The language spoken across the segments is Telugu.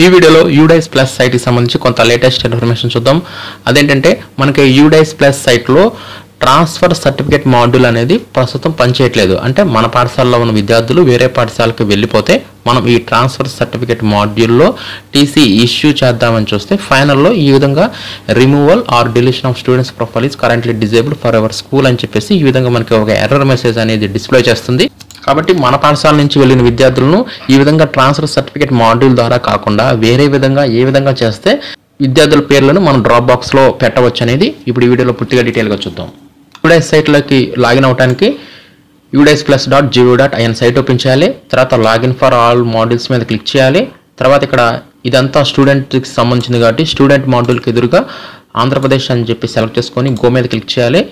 ఈ వీడియోలో యూడైస్ ప్లస్ సైట్ కి సంబంధించి కొంత లేటెస్ట్ ఇన్ఫర్మేషన్ చూద్దాం. అదేంటంటే మనకి యూడైస్ ప్లస్ సైట్ లో ట్రాన్స్ఫర్ సర్టిఫికేట్ మాడ్యూల్ అనేది ప్రస్తుతం పనిచేయట్లేదు. అంటే మన పాఠశాలలో ఉన్న విద్యార్థులు వేరే పాఠశాలకు వెళ్ళిపోతే మనం ఈ ట్రాన్స్ఫర్ సర్టిఫికేట్ మాడ్యూల్లో టీసీ ఇష్యూ చేద్దామని చూస్తే ఫైనల్లో ఈ విధంగా removal or deletion of students profile is currently disabled for our school అని చెప్పేసి ఈ విధంగా మనకి ఒక ఎర్రర్ మెసేజ్ అనేది డిస్ప్లే చేస్తుంది. కాబట్టి మన పాఠశాల నుంచి వెళ్ళిన విద్యార్థులను ఈ విధంగా ట్రాన్స్ఫర్ సర్టిఫికేట్ మాడ్యూల్ ద్వారా కాకుండా వేరే విధంగా ఏ విధంగా చేస్తే విద్యార్థుల పేర్లను మనం డ్రాప్ బాక్స్లో పెట్టవచ్చు అనేది ఇప్పుడు ఈ వీడియోలో పూర్తిగా డీటెయిల్గా చూద్దాం. యూడైస్ సైట్లోకి లాగిన్ అవడానికి udisplus.go.in సైట్ ఓపెన్ చేయాలి. తర్వాత లాగిన్ ఫర్ ఆల్ మాడ్యూల్స్ మీద క్లిక్ చేయాలి. తర్వాత ఇక్కడ ఇదంతా స్టూడెంట్కి సంబంధించింది కాబట్టి స్టూడెంట్ మాడ్యూల్కి ఎదురుగా ఆంధ్రప్రదేశ్ అని చెప్పి సెలెక్ట్ చేసుకొని గో మీద క్లిక్ చేయాలి.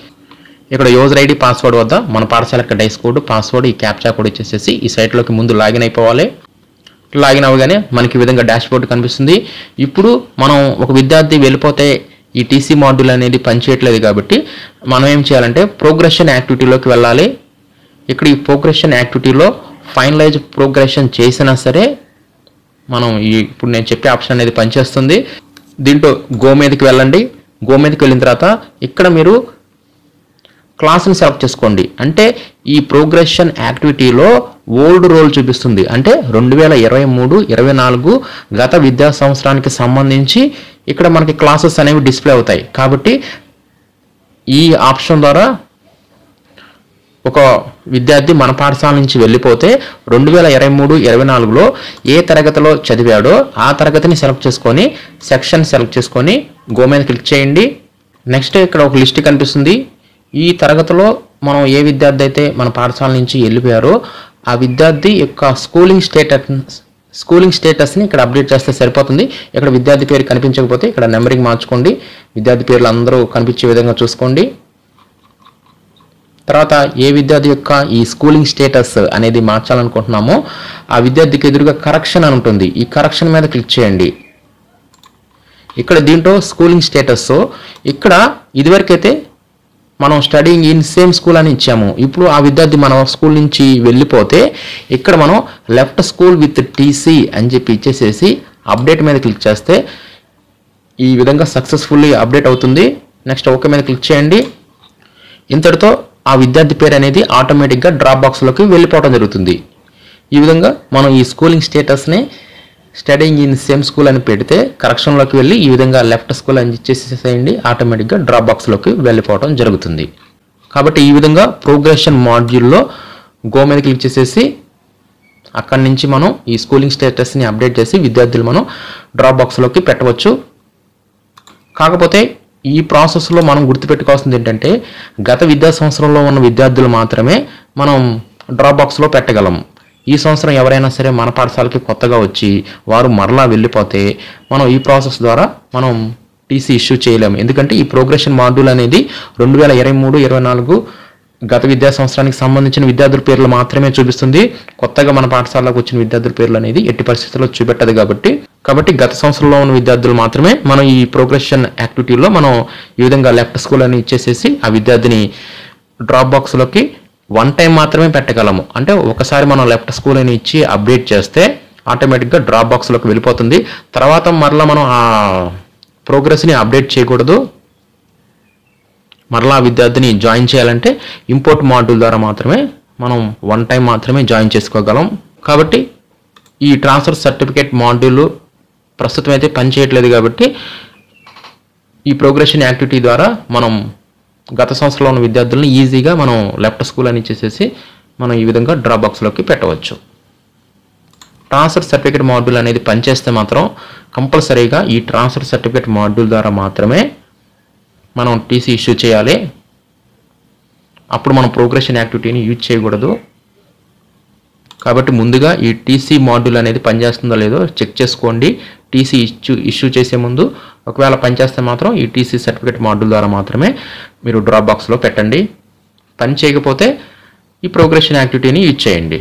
ఇక్కడ యూజర్ ఐడి పాస్వర్డ్ వద్ద మన పాఠశాల యొక్క డైస్ కోడ్ పాస్వర్డ్ ఈ క్యాప్చా కోడ్ ఇచ్చేసేసి ఈ సైట్లోకి ముందు లాగిన్ అయిపోవాలి. లాగిన్ అవ్వగానే మనకి ఈ విధంగా డాష్ బోర్డ్ కనిపిస్తుంది. ఇప్పుడు మనం ఒక విద్యార్థి వెళ్ళిపోతే ఈ టీసీ మాడ్యూల్ అనేది పనిచేయట్లేదు కాబట్టి మనం ఏం చేయాలంటే ప్రోగ్రెషన్ యాక్టివిటీలోకి వెళ్ళాలి. ఇక్కడ ఈ ప్రోగ్రెషన్ యాక్టివిటీలో ఫైనలైజ్ ప్రోగ్రెషన్ చేసినా సరే మనం ఇప్పుడు నేను చెప్పే ఆప్షన్ అనేది పనిచేస్తుంది. దీంట్లో గో మీదకి వెళ్ళండి. గో మీదకి వెళ్ళిన తర్వాత ఇక్కడ మీరు క్లాస్ని సెలెక్ట్ చేసుకోండి. అంటే ఈ ప్రోగ్రెషన్ యాక్టివిటీలో ఓల్డ్ రోల్ చూపిస్తుంది. అంటే 2023-24 గత విద్యా సంవత్సరానికి సంబంధించి ఇక్కడ మనకి క్లాసెస్ అనేవి డిస్ప్లే అవుతాయి. కాబట్టి ఈ ఆప్షన్ ద్వారా ఒక విద్యార్థి మన పాఠశాల నుంచి వెళ్ళిపోతే 2023-24లో ఏ తరగతిలో చదివాడో ఆ తరగతిని సెలెక్ట్ చేసుకొని సెక్షన్ సెలెక్ట్ చేసుకొని గో మీద క్లిక్ చేయండి. నెక్స్ట్ ఇక్కడ ఒక లిస్ట్ కనిపిస్తుంది. ఈ తరగతిలో మనం ఏ విద్యార్థి అయితే మన పాఠశాల నుంచి వెళ్ళిపోయారో ఆ విద్యార్థి యొక్క స్కూలింగ్ స్టేటస్ని ఇక్కడ అప్డేట్ చేస్తే సరిపోతుంది. ఇక్కడ విద్యార్థి పేరు కనిపించకపోతే ఇక్కడ నెంబరింగ్ మార్చుకోండి. విద్యార్థి పేర్లు అందరూ కనిపించే విధంగా చూసుకోండి. తర్వాత ఏ విద్యార్థి యొక్క ఈ స్కూలింగ్ స్టేటస్ అనేది మార్చాలనుకుంటున్నామో ఆ విద్యార్థికి ఎదురుగా కరెక్షన్ అని ఉంటుంది. ఈ కరెక్షన్ మీద క్లిక్ చేయండి. ఇక్కడ దీంట్లో స్కూలింగ్ స్టేటస్ ఇక్కడ ఇదివరకైతే మనం స్టడీయింగ్ ఇన్ సేమ్ స్కూల్ అని ఇచ్చాము. ఇప్పుడు ఆ విద్యార్థి మన స్కూల్ నుంచి వెళ్ళిపోతే ఇక్కడ మనం లెఫ్ట్ స్కూల్ విత్ టీసీ అని చెప్పి ఇచ్చేసేసి అప్డేట్ మీద క్లిక్ చేస్తే ఈ విధంగా సక్సెస్ఫుల్లీ అప్డేట్ అవుతుంది. నెక్స్ట్ ఓకే మీద క్లిక్ చేయండి. ఇంతటితో ఆ విద్యార్థి పేరు అనేది ఆటోమేటిక్గా డ్రాప్ బాక్స్లోకి వెళ్ళిపోవడం జరుగుతుంది. ఈ విధంగా మనం ఈ స్కూలింగ్ స్టేటస్ని స్టడీయింగ్ ఇన్ సేమ్ స్కూల్ అని పెడితే కరెక్షన్లోకి వెళ్ళి ఈ విధంగా లెఫ్ట్ స్కూల్ అని చేసేసేయండి. ఆటోమేటిక్గా డ్రాప్ బాక్స్లోకి వెళ్ళిపోవడం జరుగుతుంది. కాబట్టి ఈ విధంగా ప్రోగ్రెషన్ మాడ్యూల్లో గో మీద క్లిక్ చేసేసి అక్కడి నుంచి మనం ఈ స్కూలింగ్ స్టేటస్ని అప్డేట్ చేసి విద్యార్థులు మనం డ్రాప్ బాక్స్లోకి పెట్టవచ్చు. కాకపోతే ఈ ప్రాసెస్లో మనం గుర్తుపెట్టుకోవాల్సింది ఏంటంటే గత విద్యా సంవత్సరంలో ఉన్న విద్యార్థులు మాత్రమే మనం డ్రాప్ బాక్స్లో పెట్టగలం. ఈ సంవత్సరం ఎవరైనా సరే మన పాఠశాలకి కొత్తగా వచ్చి వారు మరలా వెళ్ళిపోతే మనం ఈ ప్రాసెస్ ద్వారా మనం టీసీ ఇష్యూ చేయలేము. ఎందుకంటే ఈ ప్రోగ్రెషన్ మాడ్యూల్ అనేది 2023-24 గత విద్యా సంవత్సరానికి సంబంధించిన విద్యార్థుల పేర్లు మాత్రమే చూపిస్తుంది. కొత్తగా మన పాఠశాలకు వచ్చిన విద్యార్థుల పేర్లు అనేది ఎట్టి పరిస్థితుల్లో చూపెట్టదు. కాబట్టి గత సంవత్సరంలో ఉన్న విద్యార్థులు మాత్రమే మనం ఈ ప్రోగ్రెషన్ యాక్టివిటీలో మనం ఈ విధంగా లెఫ్ట్ స్కూల్ అని ఇచ్చేసేసి ఆ విద్యార్థిని డ్రాప్ బాక్స్లోకి వన్ టైం మాత్రమే పెట్టగలము. అంటే ఒకసారి మనం లెఫ్ట్ స్కూల్ అని ఇచ్చి అప్డేట్ చేస్తే ఆటోమేటిక్గా డ్రాప్ బాక్స్లోకి వెళ్ళిపోతుంది. తర్వాత మరలా మనం ఆ ప్రోగ్రెస్ని అప్డేట్ చేయకూడదు. మరలా విద్యార్థిని జాయిన్ చేయాలంటే ఇంపోర్ట్ మాడ్యూల్ ద్వారా మాత్రమే మనం వన్ టైం మాత్రమే జాయిన్ చేసుకోగలం. కాబట్టి ఈ ట్రాన్స్ఫర్ సర్టిఫికేట్ మాడ్యూల్ ప్రస్తుతం అయితే పనిచేయట్లేదు. కాబట్టి ఈ ప్రోగ్రెషన్ యాక్టివిటీ ద్వారా మనం గత సంవత్సరంలో ఉన్న విద్యార్థులను ఈజీగా మనం లెఫ్ట్ స్కూల్ అని ఇచ్చేసేసి మనం ఈ విధంగా డ్రాప్ బాక్స్లోకి పెట్టవచ్చు. ట్రాన్స్ఫర్ సర్టిఫికేట్ మాడ్యూల్ అనేది పనిచేస్తే మాత్రం కంపల్సరీగా ఈ ట్రాన్స్ఫర్ సర్టిఫికేట్ మాడ్యూల్ ద్వారా మాత్రమే మనం టీసీ ఇష్యూ చేయాలి. అప్పుడు మనం ప్రోగ్రెషన్ యాక్టివిటీని యూజ్ చేయకూడదు. కాబట్టి ముందుగా ఈ టీసీ మాడ్యూల్ అనేది పనిచేస్తుందో లేదో చెక్ చేసుకోండి. టీసీ ఇష్యూ చేసే ముందు ఒకవేళ పనిచేస్తే మాత్రం ఈ టీసీ సర్టిఫికేట్ మాడ్యూల్ ద్వారా మాత్రమే మీరు డ్రాప్ బాక్స్లో పెట్టండి. పని చేయకపోతే ఈ ప్రోగ్రెషన్ యాక్టివిటీని యూజ్ చేయండి.